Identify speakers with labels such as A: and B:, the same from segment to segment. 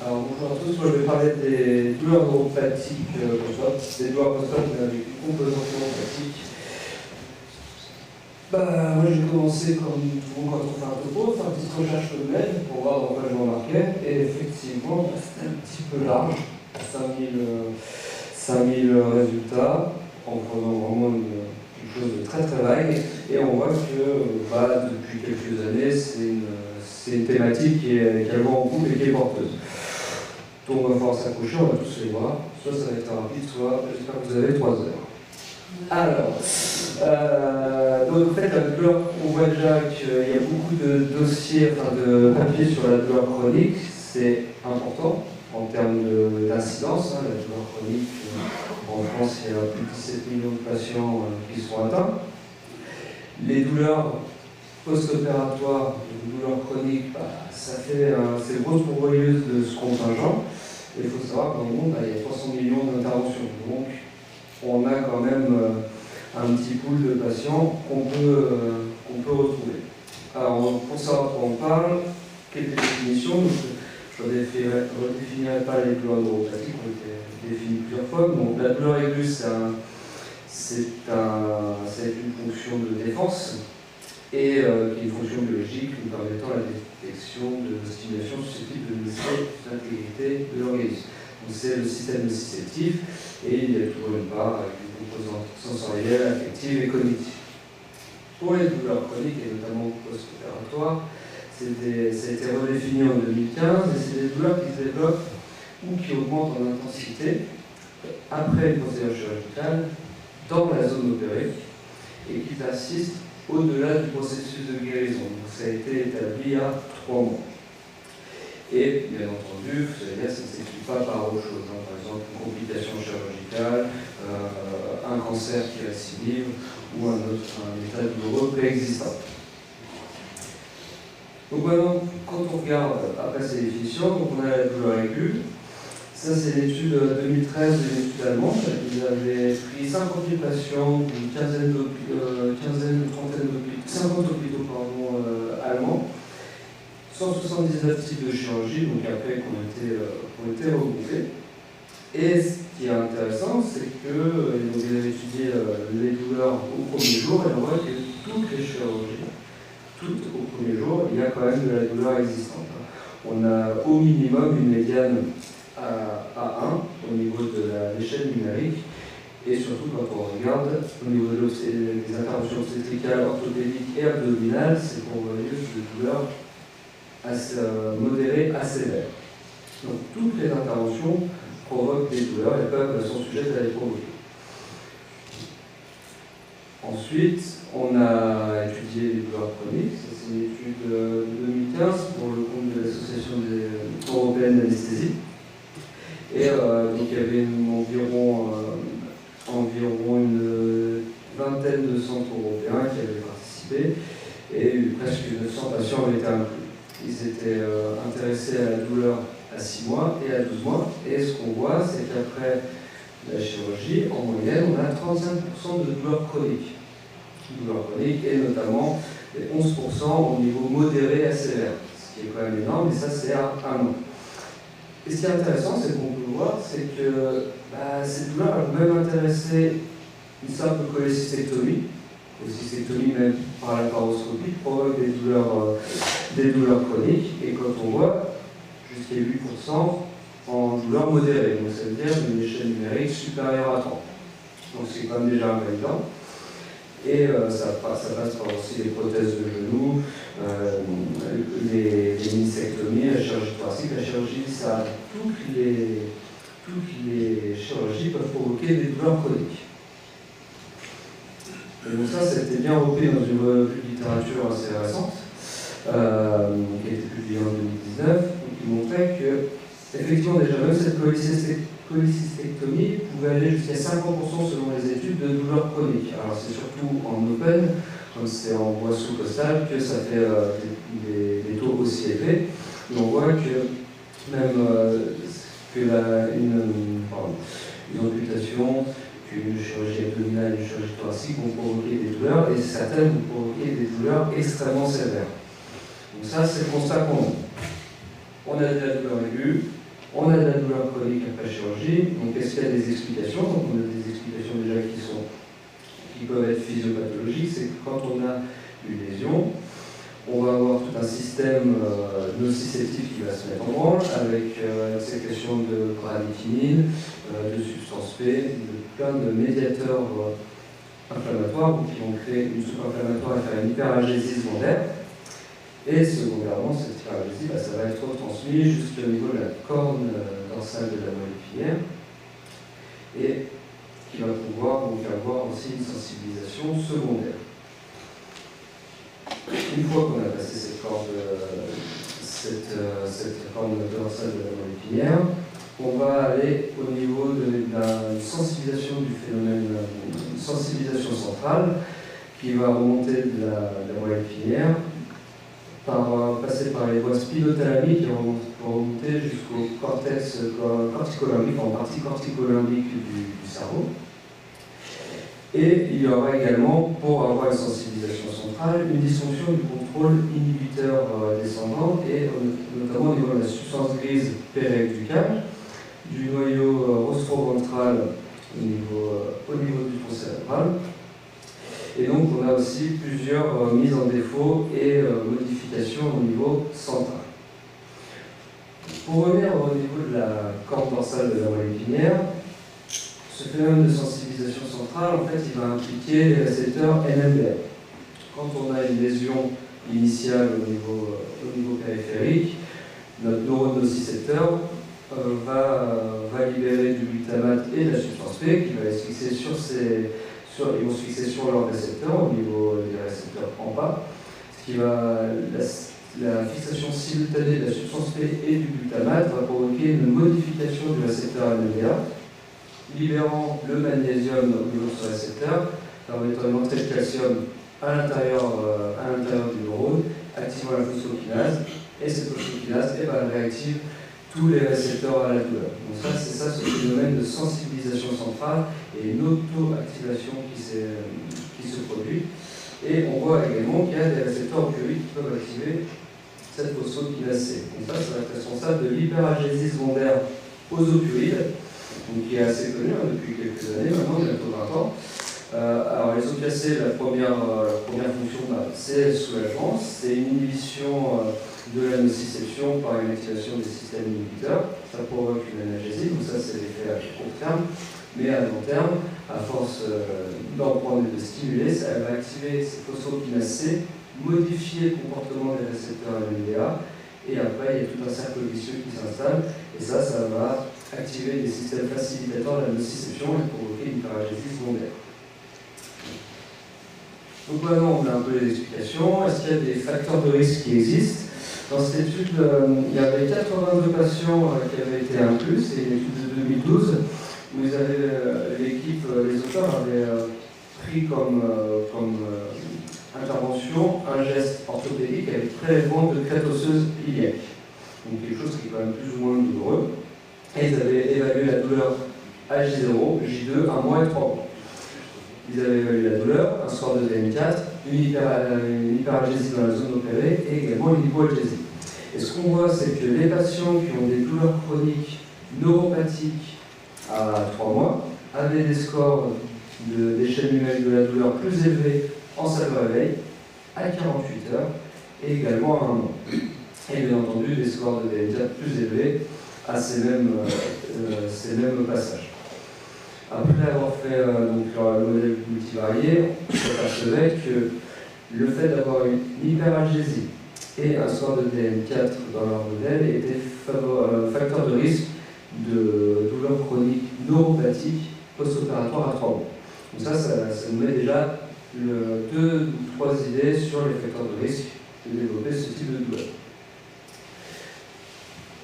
A: Alors bonjour à tous, moi je vais parler des douleurs neuropathiques post-op, des douleurs post-op avec une composante neuropathique. Moi je vais commencer comme tout le monde quand on fait un topo, faire une petite recherche de mail pour voir dans quoi je me remarquais. Et effectivement, c'était un petit peu large, 5000 résultats, en prenant vraiment quelque chose de très très vague. Et on voit que depuis quelques années, c'est une thématique qui est vent en poupe et qui est porteuse. Donc on va pouvoir s'accrocher, on va tous les voir. Soit ça va être rapide, soit j'espère que vous avez 3 heures. Alors, donc en fait la douleur, on voit déjà qu'il y a beaucoup de dossiers, de papiers sur la douleur chronique. C'est important en termes d'incidence. La douleur chronique, en France, il y a plus de 17 millions de patients qui sont atteints. Les douleurs post-opératoires, les douleurs chroniques, c'est une grosse pourvoyeuse de ce contingent. Et il faut savoir que dans le monde, il y a 300 millions d'interventions. Donc, on a quand même un petit pool de patients qu'on peut retrouver. Alors, pour savoir de quoi on parle, quelques définitions. Je ne redéfinirai pas les douleurs neuropathiques, qui ont été définies plusieurs fois. Donc, la douleur aiguë, c'est une fonction de défense et qui est une fonction biologique nous permettant la détection de stimulation susceptible de menacer l'intégrité de l'organisme. C'est le système nociceptif et il y a toujours une part avec des composantes sensorielles, affectives et cognitives. Pour les douleurs chroniques et notamment post-opératoires, ça a été redéfini en 2015 et c'est des douleurs qui se développent ou qui augmentent en intensité après une procédure chirurgicale dans la zone opérée et qui persistent au-delà du processus de guérison. Donc, ça a été établi il y a 3 mois. Et bien entendu, vous allez dire, ça ne s'explique pas par autre chose. Par exemple, une complication chirurgicale, un cancer qui récidive ou un état douloureux préexistant. Donc maintenant, quand on regarde après ces définitions, donc on a la douleur aiguë. Ça, c'est l'étude 2013 de l'étude allemande. Ils avaient pris 50 000 patients d'une quinzaine, trentaine d'hôpitaux, 50 hôpitaux allemands, 179 types de chirurgie, donc après qu'on ont été regroupés. Et ce qui est intéressant, c'est qu'ils avaient étudié les douleurs au premier jour, et on voit que toutes les chirurgies, toutes au premier jour, il y a quand même de la douleur existante. On a au minimum une médiane à 1 au niveau de l'échelle numérique, et surtout quand on regarde au niveau des interventions obstétricales, orthopédiques et abdominales, c'est pourvoyeuse de douleurs modérées à sévères. Donc toutes les interventions provoquent des douleurs et sont sujettes à les provoquer. Ensuite, on a étudié les douleurs chroniques. Ça, c'est une étude de 2015 pour le compte de l'Association européenne d'anesthésie. Et donc il y avait environ une vingtaine de centres européens qui avaient participé et presque 900 patients avaient été inclus. Ils étaient intéressés à la douleur à 6 mois et à 12 mois. Et ce qu'on voit, c'est qu'après la chirurgie, en moyenne, on a 35% de douleurs chroniques. Et notamment les 11% au niveau modéré à sévère, ce qui est quand même énorme, et ça c'est à 1 an. Et ce qui est intéressant, c'est qu'on peut voir, c'est que ces douleurs elles peuvent même intéresser une simple cholécystectomie. La cholécystectomie, même par la paroscopie, provoque des douleurs chroniques, et quand on voit jusqu'à 8% en douleurs modérées, donc ça veut dire une échelle numérique supérieure à 30. Donc c'est quand même déjà invalidant. Et ça passe par aussi les prothèses de genoux, les mini-sectomies, la chirurgie thoracique. La chirurgie, toutes les chirurgies peuvent provoquer des douleurs chroniques. Et donc ça, c'était bien repris dans une revue de littérature assez récente, qui a été publiée en 2019, qui montrait que, effectivement, déjà même cette cholécystectomie pouvait aller jusqu'à 50% selon les études de douleurs chroniques. Alors c'est surtout en open, comme c'est en voie sous-costale, que ça fait des taux aussi élevés. Et on voit que même une amputation, qu'une chirurgie abdominale et une chirurgie thoracique vont provoquer des douleurs, et certaines vont provoquer des douleurs extrêmement sévères. Donc ça, c'est le constat qu'on a. On a de la douleur aiguë, On a de la douleur chronique après chirurgie. Donc est-ce qu'il y a des explications? Donc on a des explications déjà qui peuvent être physiopathologiques. C'est que quand on a une lésion, on va avoir tout un système nociceptif qui va se mettre en branle avec la sécrétion de bradykinin, de substances P, de plein de médiateurs inflammatoires qui vont créer une soupe inflammatoire et faire une hyperalgésie secondaire. Et secondairement, cette hyperalgésie, ça va être transmise jusqu'au niveau de la corne dorsale de la moelle épinière et qui va pouvoir vous faire voir aussi une sensibilisation secondaire. Une fois qu'on a passé cette corne dorsale de la moelle épinière, on va aller au niveau de la sensibilisation du phénomène, une sensibilisation centrale qui va remonter de la moelle épinière, passer par les voies spinothalamiques qui vont remonter jusqu'au cortex corticolimbique, en partie corticolimbique du cerveau. Et il y aura également, pour avoir une sensibilisation centrale, une dysfonction du contrôle inhibiteur descendant, et notamment au niveau de la substance grise périaqueducale, du noyau rostroventral au niveau du tronc cérébral. Et donc on a aussi plusieurs mises en défaut et modifications au niveau central. Pour revenir au niveau de la corne dorsale de la moelle épinière, ce phénomène de sensibilisation centrale, en fait, il va impliquer les récepteurs NMDA. Quand on a une lésion initiale au niveau périphérique, notre neurone nocicepteur va libérer du glutamate et de la substance P qui va se fixer ils vont se fixer sur leurs récepteurs au niveau des récepteurs AMPA, ce qui va la fixation simultanée de la substance P et du glutamate va provoquer une modification du récepteur NMDA, libérant le magnésium au niveau de ce récepteur, permettant une entrée de calcium à l'intérieur du neurone, activant la phosphokinase, et cette phosphokinase réactive tous les récepteurs à la douleur. Donc ça, c'est ça ce phénomène de sensibilisation centrale et une auto-activation qui se produit. Et on voit également qu'il y a des récepteurs opioïdes qui peuvent activer cette phosphokinase C. Donc ça va être responsable de l'hyperalgésie secondaire aux opioïdes, donc qui est assez connu depuis quelques années, maintenant bientôt 20 ans. Alors les opiacés, la première fonction, c'est le soulagement, c'est une inhibition de la nociception par une activation des systèmes inhibiteurs. Ça provoque une analgésie, donc ça c'est l'effet à court terme, mais à long terme, à force d'en prendre et de stimuler, ça va activer ces phosphokinase C, modifier le comportement des récepteurs NMDA, et après il y a tout un cercle vicieux qui s'installe, et ça va activer des systèmes facilitateurs de la nociception et provoquer une hyperalgésie secondaire. Donc maintenant on a un peu les explications. Est-ce qu'il y a des facteurs de risque qui existent? Dans cette étude, il y avait 82 patients qui avaient été inclus, c'est une étude de 2012, où les auteurs avaient pris comme intervention un geste orthopédique avec prélèvement de crête osseuse iliaque. Donc quelque chose qui est quand même plus ou moins douloureux. Et ils avaient évalué la douleur à J0, J2, 1 mois et 3 mois. Ils avaient évalué la douleur, un score de DM4, une hyperalgésie dans la zone opérée et également une hypoalgésie. Et ce qu'on voit, c'est que les patients qui ont des douleurs chroniques neuropathiques à 3 mois avaient des scores d'échelle numérique de la douleur plus élevés en salle de réveil à 48 heures et également à 1 mois. Et bien entendu, des scores de DM4 plus élevés à ces mêmes passages. Après avoir fait le modèle multivarié, on s'apercevait que le fait d'avoir une hyperalgésie et un score de DM4 dans leur modèle était facteur de risque de douleurs chroniques neuropathiques post-opératoires à 3 mois. Donc ça nous met déjà 2 ou 3 idées sur les facteurs de risque de développer ce type de douleur.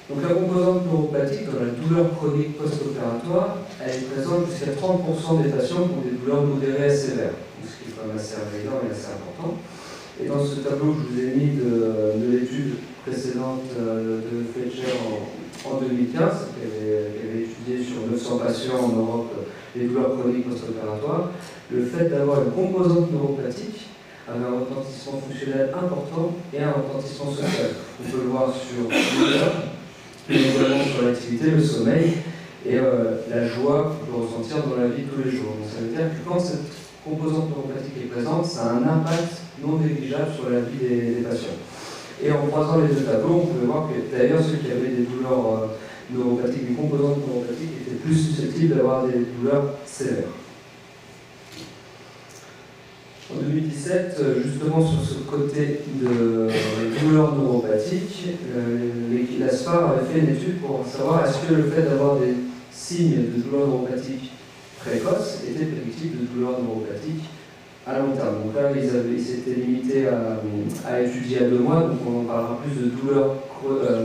A: Donc la composante neuropathique dans la douleur chronique post-opératoire, elle est présente jusqu'à 30% des patients qui ont des douleurs modérées à sévères, ce qui est quand même assez énorme et assez important. Et dans ce tableau que je vous ai mis de l'étude précédente de Fletcher en 2015, qui avait étudié sur 900 patients en Europe les douleurs chroniques post-opératoires, le fait d'avoir une composante neuropathique avait un retentissement fonctionnel important et un retentissement social. On peut le voir sur l'humeur, mais également sur l'activité, le sommeil et la joie qu'on peut ressentir dans la vie de tous les jours. Donc ça veut dire que quand cette composante neuropathique est présente, ça a un impact non négligeable sur la vie des patients. Et en croisant les deux tableaux, on pouvait voir que d'ailleurs ceux qui avaient des douleurs neuropathiques, des composantes neuropathiques, étaient plus susceptibles d'avoir des douleurs sévères. En 2017, justement sur ce côté de douleurs neuropathiques, la SPAR avait fait une étude pour savoir est-ce que le fait d'avoir des signes de douleurs neuropathiques précoces était prédictif de douleurs neuropathiques à long terme. Donc là, ils s'étaient limités à étudier à 2 mois, donc on en parlera plus de douleurs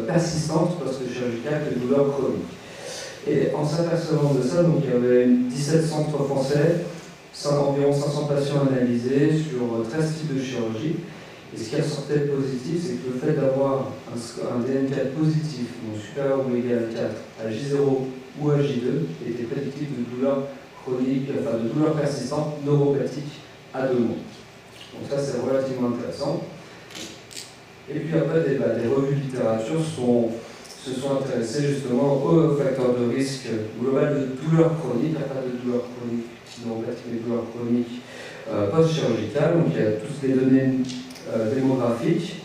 A: persistantes post-chirurgicales que de douleurs chroniques. Et en s'apercevant de ça, donc, il y avait 17 centres français, environ 500 patients analysés sur 13 types de chirurgie. Et ce qui ressortait positif, c'est que le fait d'avoir un DN4 positif, donc supérieur ou égal à 4, à J0 ou à J2, était prédictif de douleurs chroniques, enfin de douleurs persistantes neuropathiques à 2 mois. Donc ça, c'est relativement intéressant. Et puis après, des revues de littérature se sont intéressées justement aux facteurs de risque global de douleurs chroniques, pas de douleurs chroniques neuropathiques, mais douleurs chroniques post-chirurgicales. Donc il y a toutes les données démographiques,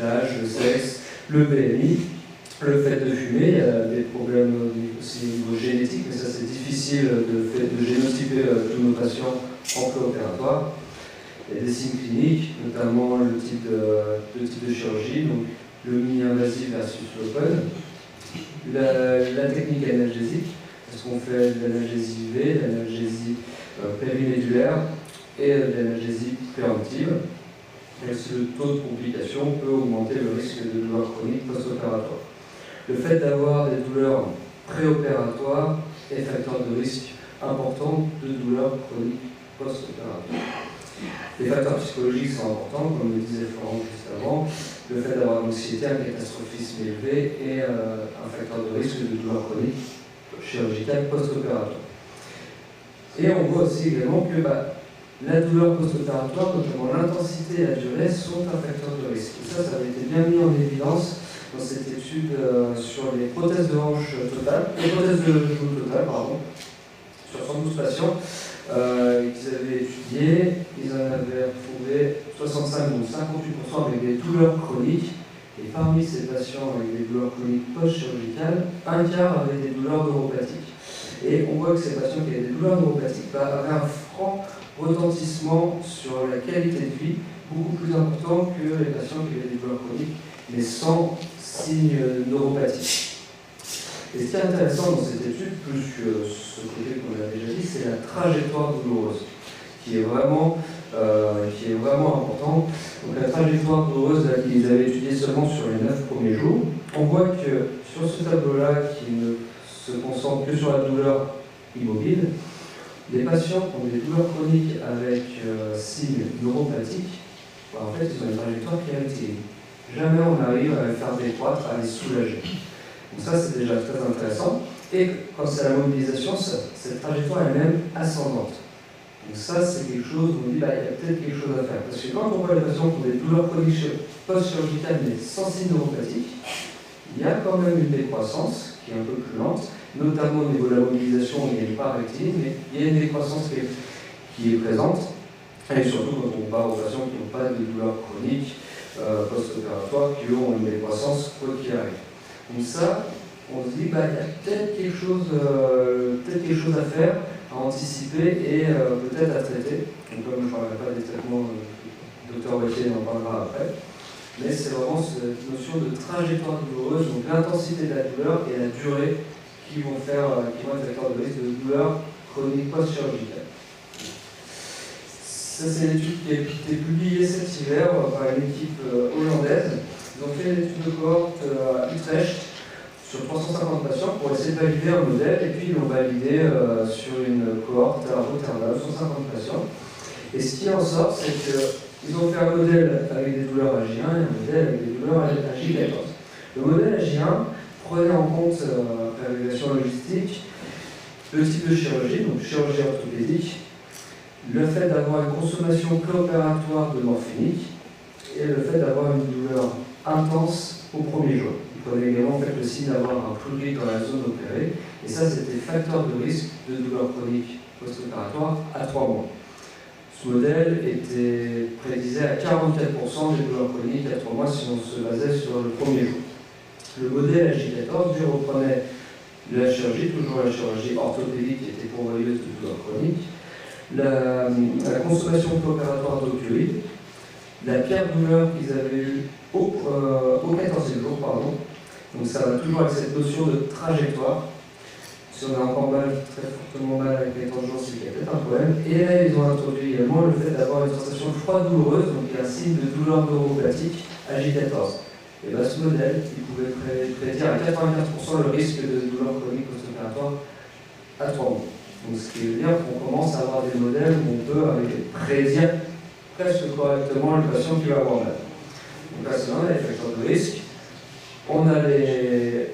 A: l'âge, le sexe, le BMI, le fait de fumer. Il y a des problèmes aussi au niveau génétique, mais ça c'est difficile de génotyper tous nos patients en préopératoire. Il y a des signes cliniques, notamment le type de chirurgie, donc le mini-invasif versus l'open, la technique analgésique, est-ce qu'on fait de l'analgésie UV, de l'analgésie périmédulaire et de l'analgésie préemptive. Est-ce que le taux de complication peut augmenter le risque de douleurs chroniques post-opératoires. Le fait d'avoir des douleurs préopératoires est facteur de risque important de douleurs chroniques post-opératoires. Les facteurs psychologiques sont importants, comme le disait Florent juste avant. Le fait d'avoir une anxiété, un catastrophisme élevé est un facteur de risque de douleurs chroniques chirurgicales post-opératoires. Et on voit aussi également que la douleur post-opératoire, notamment l'intensité et la durée, sont un facteur de risque. Et ça avait été bien mis en évidence dans cette étude sur les prothèses de hanche totales, les prothèses de genou totales, pardon, sur 112 patients qu'ils avaient étudiés. Ils en avaient retrouvé 65, donc 58% avec des douleurs chroniques. Et parmi ces patients avec des douleurs chroniques post-chirurgicales, un quart avaient des douleurs neuropathiques. Et on voit que ces patients qui avaient des douleurs neuropathiques avaient un franc retentissement sur la qualité de vie, beaucoup plus important que les patients qui avaient des douleurs chroniques, mais sans signes neuropathiques. Et ce qui est intéressant dans cette étude, plus que ce côté qu'on a déjà dit, c'est la trajectoire douloureuse, qui est vraiment important. Donc la trajectoire douloureuse, qu'ils avaient étudiée seulement sur les 9 premiers jours, on voit que sur ce tableau-là, qui ne se concentre que sur la douleur immobile, les patients qui ont des douleurs chroniques avec signes neuropathiques, en fait, ils ont une trajectoire qui est rectiligne. Jamais on arrive à les faire décroître, à les soulager. Donc ça, c'est déjà très intéressant. Et quand c'est la mobilisation, cette trajectoire est même ascendante. Donc ça, c'est quelque chose où on dit, il y a peut-être quelque chose à faire. Parce que quand on voit les patients qui ont des douleurs chroniques post-chirurgicales, mais sans signes neuropathiques, il y a quand même une décroissance qui est un peu plus lente, notamment au niveau de la mobilisation, il n'y a pas rectiligne, mais il y a une décroissance qui est présente. Et surtout quand on parle aux patients qui n'ont pas de douleurs chroniques post-opératoires, qui ont une décroissance quoi qu'il arrive. Donc ça, on se dit, il y a peut-être quelque chose à faire, à anticiper et peut-être à traiter. Donc comme je ne parlerai pas des traitements, le docteur Wattier en parlera après. Mais c'est vraiment cette notion de trajectoire douloureuse, donc l'intensité de la douleur et la durée qui vont être facteurs de risque de douleur chronique post-chirurgicale. Ça, c'est une étude qui a été publiée cet hiver par une équipe hollandaise. Ils ont fait une étude de cohorte à Utrecht sur 350 patients pour essayer de valider un modèle, et puis ils l'ont validé sur une cohorte à Rotterdam, 150 patients. Et ce qui en sort, c'est qu'ils ont fait un modèle avec des douleurs à J1 et un modèle avec des douleurs à J14. Le modèle à J1 prenait en compte, après l'évaluation logistique, le type de chirurgie, donc chirurgie orthopédique, le fait d'avoir une consommation préopératoire de morphinique et le fait d'avoir une douleur intense au premier jour. il prenait également en fait, le signe d'avoir un prurite dans la zone opérée. Et ça, c'était facteur de risque de douleur chronique post-opératoire à 3 mois. Ce modèle prédisait à 44% des douleurs chroniques à 3 mois si on se basait sur le premier jour. Le modèle AJ14, lui, reprenait la chirurgie, toujours la chirurgie orthopédique qui était pourvoyeuse de douleurs chroniques, la consommation opératoire d'opioïdes, la pire douleur qu'ils avaient eue au 14e jour, pardon. Donc ça va toujours avec cette notion de trajectoire. Si on a encore très fortement mal avec les 30 jours, c'est qu'il y a peut-être un problème. Et là, ils ont introduit également le fait d'avoir une sensation froide douloureuse, donc il y a un signe de douleur neuropathique AJ14. Et bien ce modèle, il pouvait prédire à 95% le risque de douleur chronique post-opératoire à 3 mois. Donc ce qui veut dire qu'on commence à avoir des modèles où on peut prédire presque correctement le patient qui va avoir mal. Donc là, c'est vraiment les facteurs de risque. On a des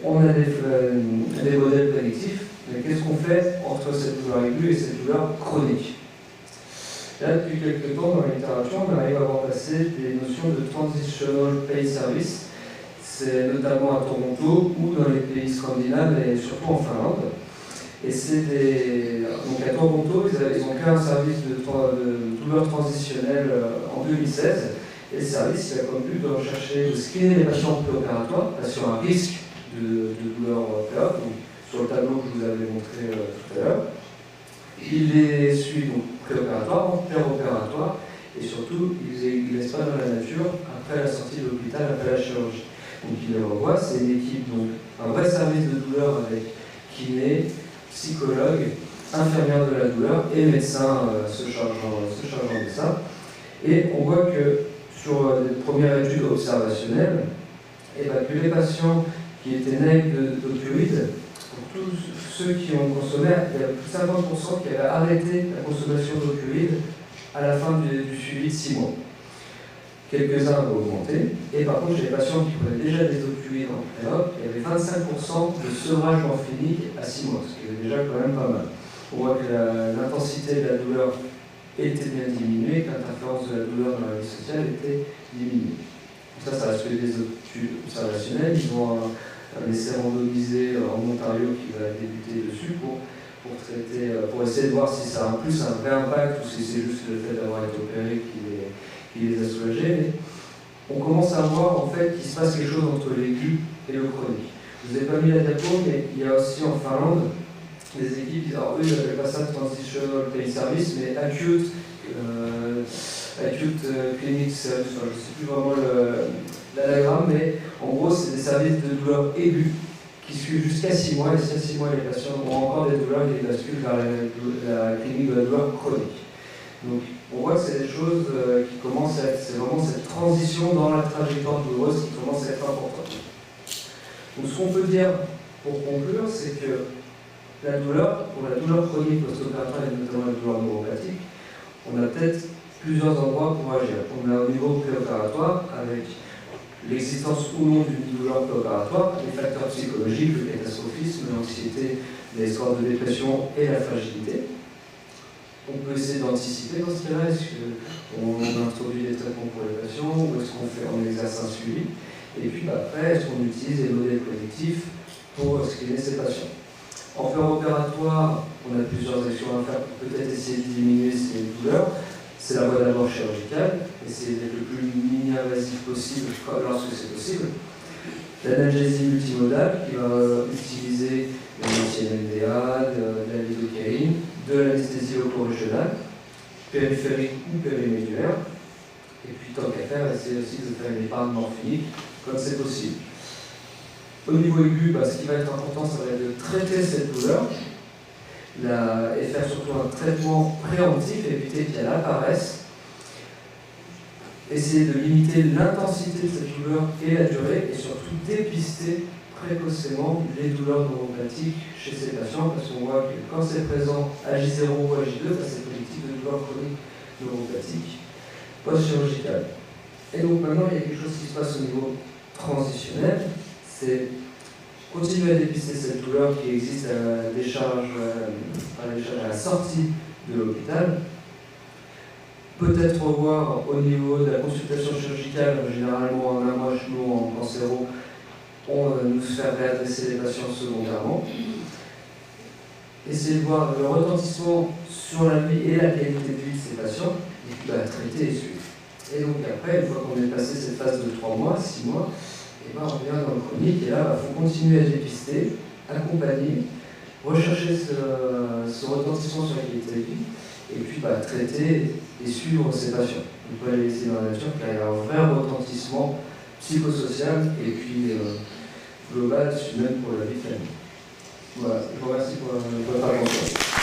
A: modèles prédictifs, mais qu'est-ce qu'on fait entre cette douleur aiguë et cette douleur chronique? Là, depuis quelques temps, dans la littérature, on arrive à voir passer des notions de transitional pain service. C'est notamment à Toronto ou dans les pays scandinaves et surtout en Finlande. Et donc à Toronto, ils ont créé un service de douleur transitionnelle en 2016. Et le service il a comme but de rechercher, de screener les patients préopératoires, patients à risque de douleur préop, sur le tableau que je vous avais montré tout à l'heure. Il les suit donc préopératoire, péropératoire, et surtout, il ne laisse pas dans la nature après la sortie de l'hôpital, après la chirurgie. Donc il les revoit, c'est une équipe, donc un vrai service de douleur avec kiné, psychologue, infirmière de la douleur et médecin se chargeant de ça. Et on voit que sur les premières études observationnelles, que les patients qui étaient naïfs d'opioïdes, pour tous ceux qui ont consommé, il y a plus de 50% qui avaient arrêté la consommation d'opioïdes à la fin du suivi de 6 mois. Quelques-uns avaient augmenté, et par contre, chez les patients qui prenaient déjà des opioïdes en préop, il y avait 25% de sevrage morphinique à 6 mois, ce qui est déjà quand même pas mal. On voit que l'intensité de la douleur était bien diminuée, que l'interférence de la douleur dans la vie sociale était diminuée. Ça reste que des études observationnelles. Ils ont un essai randomisé en Ontario qui va débuter dessus pour essayer de voir si ça a en plus un vrai impact ou si c'est juste le fait d'avoir été opéré qui les a soulagés. Mais on commence à voir en fait qu'il se passe quelque chose entre l'aigu et le chronique. Je vous ai pas mis la diapo, mais il y a aussi en Finlande des équipes, alors eux ils n'appellent pas ça transitional pain service, mais acute clinic service, je ne sais plus vraiment l'anagramme, mais en gros c'est des services de douleur aiguë qui suivent jusqu'à 6 mois, et si à 6 mois les patients ont encore des douleurs, ils basculent vers la clinique de la douleur chronique. Donc on voit que c'est des choses qui commencent à être, c'est vraiment cette transition dans la trajectoire douloureuse qui commence à être importante. Donc ce qu'on peut dire pour conclure, c'est que la douleur, pour la douleur chronique post-opératoire et notamment la douleur neuropathique, on a peut-être plusieurs endroits pour agir. On a au niveau préopératoire, avec l'existence ou non d'une douleur préopératoire, les facteurs psychologiques, le catastrophisme, l'anxiété, les scores de dépression et la fragilité. On peut essayer d'anticiper dans ce cas-là, est-ce qu'on introduit des traitements pour les patients, ou est-ce qu'on exerce un suivi, et puis après, est-ce qu'on utilise des modèles prédictifs pour screener ces patients. En péropératoire, on a plusieurs actions à faire pour peut-être essayer de diminuer ces douleurs. C'est la voie d'abord chirurgicale, essayer d'être le plus mini-invasif possible lorsque c'est possible. L'analgésie multimodale qui va utiliser la MDA, de la lidocaïne, de l'anesthésie loco-régionale, périphérique ou périmédulaire. Et puis tant qu'à faire, essayer aussi de faire une épargne morphinique comme c'est possible. Au niveau aigu, ce qui va être important, ça va être de traiter cette douleur et faire surtout un traitement préemptif, éviter qu'elle apparaisse. Essayer de limiter l'intensité de cette douleur et la durée, et surtout dépister précocement les douleurs neuropathiques chez ces patients, parce qu'on voit que quand c'est présent à J0 ou à J2, c'est prédictif de douleurs chroniques neuropathiques post-chirurgicales. Et donc maintenant, il y a quelque chose qui se passe au niveau transitionnel, c'est continuer à dépister cette douleur qui existe à la sortie de l'hôpital. Peut-être revoir au niveau de la consultation chirurgicale, généralement en ammoche, nous en cancéro, on va nous faire réadresser les patients secondairement. Essayer de voir le retentissement sur la vie et la qualité de vie de ces patients, et puis traiter et suivre. Et donc après, une fois qu'on est passé cette phase de 3 mois, 6 mois, et on revient dans le chronique, et là, il faut continuer à dépister, accompagner, rechercher ce retentissement sur la qualité de vie, et puis traiter et suivre ces patients. On ne peut pas les laisser dans la nature, car il y a un vrai retentissement psychosocial, et puis global, même pour la vie de famille. Voilà, je vous remercie pour votre attention.